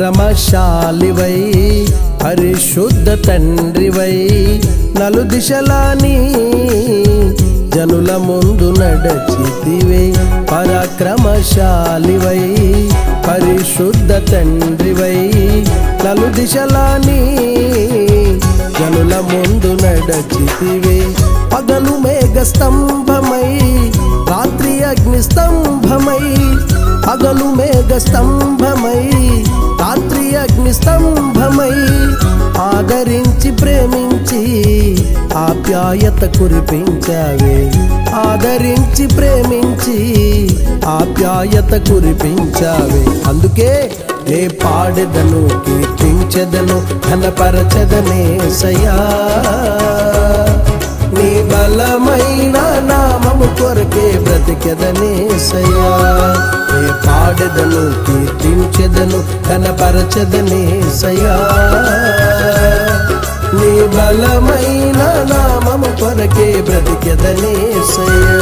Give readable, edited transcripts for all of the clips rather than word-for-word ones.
పరాక్రమశాలివై పరిశుద్ధ తండ్రివై నలుదిశలాని జనుల ముందు నడచితివే పరాక్రమశాలివై పరిశుద్ధ తండ్రివై నలుదిశలాని జనుల ముందు నడచితివే పగలు మేఘ స్తంభమై రాత్రి అగ్ని స్తంభమై పగలు మేఘ స్తంభమై రాత్రి అగ్ని స్తంభమై ఆదరించి ప్రేమించి ఆప్యాయత కురిపించావే ఆదరించి ప్రేమించి ఆప్యాయత కురిపించావే అందుకే నే పాడెదను కీర్తించెదను ఘనపరచెదనేసయ్యా నీ బలమైన నామము కొరకే బ్రతికెదనేసయ్యా నే పాడెదను కీర్తించెదను ఘనపరచెదనేసయ్యా నీ బలమైన నామము కొరకే బ్రతికెదనేసయ్యా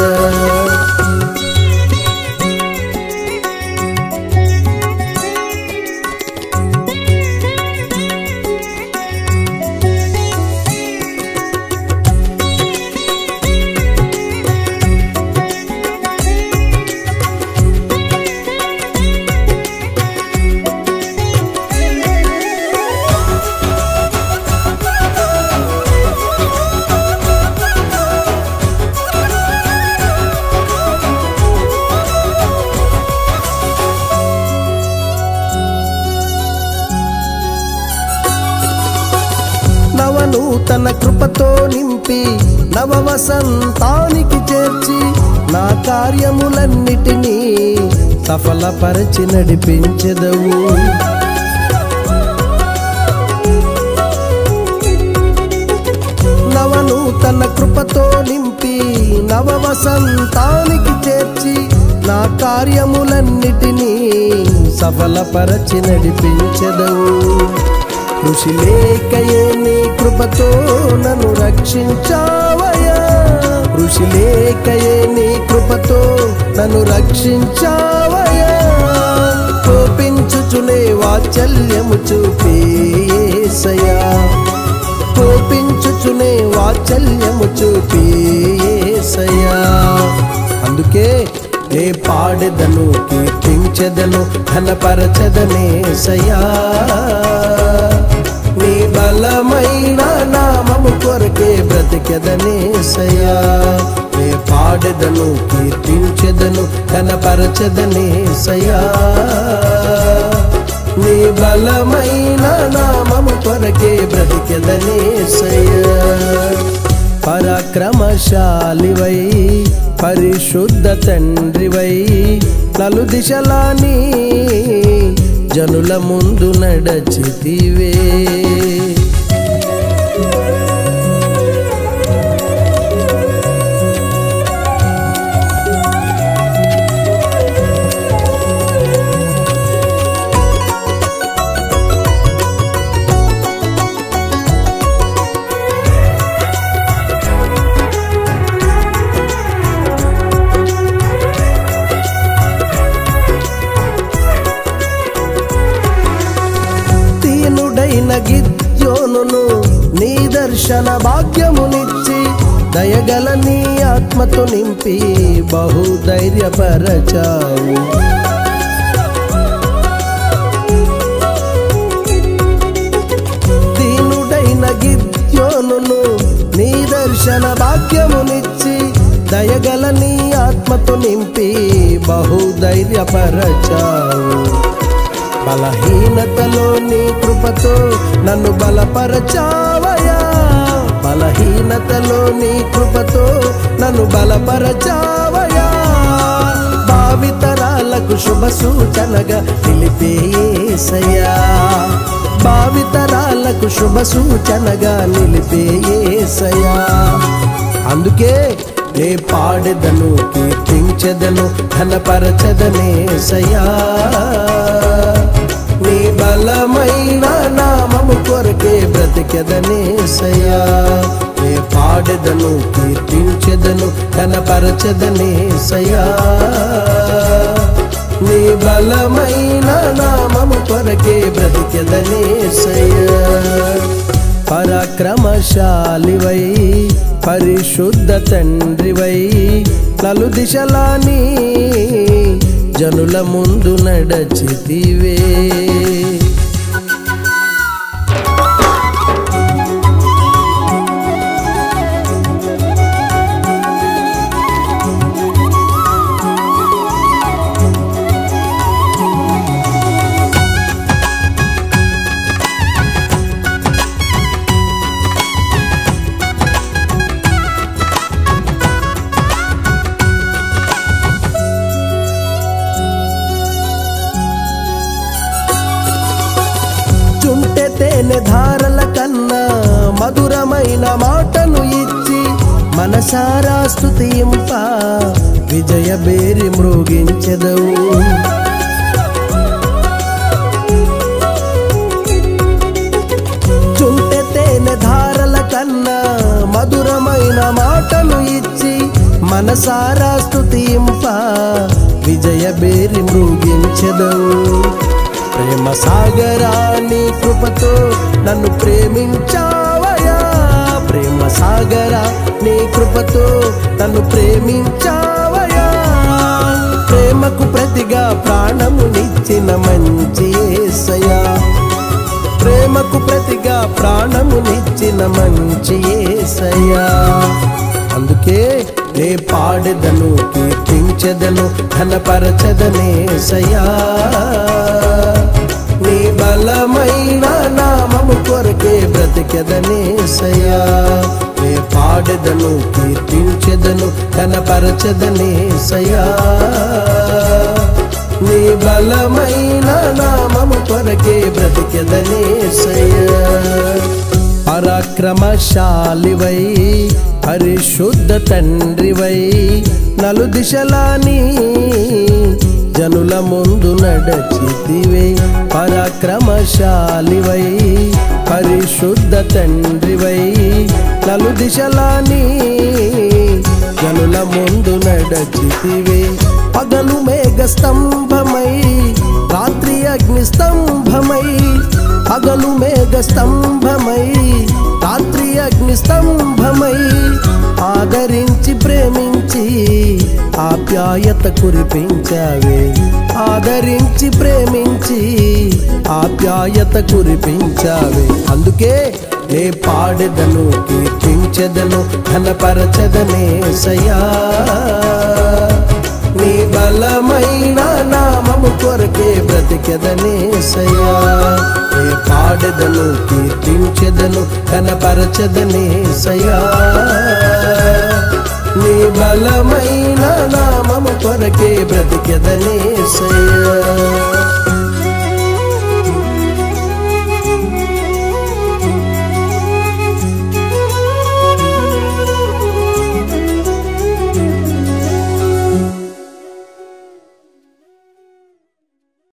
నూతన కృపతో నింపి నవ వసంతానికి చేర్చి నా కార్యములన్నిటినీ సఫలపరచి నడిపించెదవు నవనూతన కృపతో నింపి నవ వసంతానికి చేర్చి నా కార్యములన్నిటినీ సఫలపరచి నడిపించెదవు కృషి లేకయే నీ కృపతో నన్ను రక్షించావయ్యా కృషి లేకయే నీ కృపతో నన్ను రక్షించావయ్యా కోపించుచునే వాత్సల్యము చూపి యేసయ్యా కోపించుచునే వాత్సల్యము చూపి యేసయ్యా అందుకే నే పాడెదను కీర్తించెదను ఘనపరచెదనేసయ్యా నీ బలమైన నామము కొరకే బ్రతికెదనేసయ్యా నే పాడెదను కీర్తించెదను ఘనపరచెదనేసయ్యా నీ బలమైన నామము కొరకే బ్రతికెదనేసయ్యా పరాక్రమశాలివై పరిశుద్ధ తండ్రివై నలుదిశలాని జనుల ముందు నడచితివే గిద్యోనును నీ దర్శన భాగ్యమునిచ్చి దయగల నీ ఆత్మతో నింపి బహుధైర్యపరచావు దీనుడైన గిద్యోనును నీ దర్శన భాగ్యమునిచ్చి దయగల నీ ఆత్మతో నింపి బహుధైర్యపరచావు బలహీనతలో నీ కృపతో నన్ను బలపరచావయ్యా బలహీనతలో నీ కృపతో నన్ను బలపరచావయా. భావితరాలకు శుభ సూచనగా నిలిపే యేసయ్యా, భావితరాలకు శుభ సూచనగా నిలిపే యేసయ్యా. అందుకే నే పాడెదను, కీర్తించెదను, ఘనపరచెదనేసయ్యా. నీ బలమైన నామము కొరకే బ్రతికెదనేసయ్యా. నే పాడెదను, కీర్తించెదను, ఘనపరచెదనేసయ్యా. నీ బలమైన నామము కొరకే బ్రతికెదనేసయ్యా. పరాక్రమశాలివై పరిశుద్ధ తండ్రివై నలుదిశలాని జనుల ముందు నడచితివే. చుంటె తేనె ధారల కన్నా మధురమైన మాటను ఇచ్చి మనసారా స్తుతింప విజయ బేరి మ్రోగించెదవు. చుంటె తేనె ధారల కన్నా మధురమైన మాటను ఇచ్చి మనసారా స్తుతింప విజయ బేరి మ్రోగించెదవు. ప్రేమ సాగరా నీ కృపతో నన్ను ప్రేమించావయా. ప్రేమ సాగరా నీ కృపతో నన్ను ప్రేమించావయా. ప్రేమకు ప్రతిగా ప్రాణమునిచ్చిన మంచి యేసయ్యా. ప్రేమకు ప్రతిగా ప్రాణమునిచ్చిన మంచి యేసయ్యా. అందుకే నే పాడెదను, కీర్తించెదను, ఘనపరచెదనేసయ్యా. నీ బలమైన నామము కొరకే బ్రతికెదనేసయ్యా. నే పాడెదను, కీర్తించెదను, ఘనపరచెదనేసయ్యా. నీ బలమైన నామము కొరకే బ్రతికెదనేసయ్యా. పరాక్రమశాలివై పరిశుద్ధ తండ్రివై నలుదిశలాని జనుల ముందు నడచితివే. పరాక్రమశాలివై పరిశుద్ధ తండ్రివై నలుదిశలాని జనుల ముందు నడచితివే. పగలు మేఘ స్తంభమై రాత్రి అగ్ని స్తంభమై, పగలు మేఘ స్తంభమై రాత్రి అగ్ని స్తంభమై ఆదరించి ప్రేమించి ఆప్యాయత కురిపించావే. ఆదరించి ప్రేమించి ఆప్యాయత కురిపించావే. అందుకే నే పాడెదను, కీర్తించెదను, ఘనపరచెదనేసయ్యా. నీ బలమైన నామము కొరకే బ్రతికెదనేసయ్యా. నే పాడెదను, కీర్తించెదను, ఘనపరచెదనేసయ్యా. నీ బలమైన నామము కొరకే బ్రతికెదనేసయ్యా.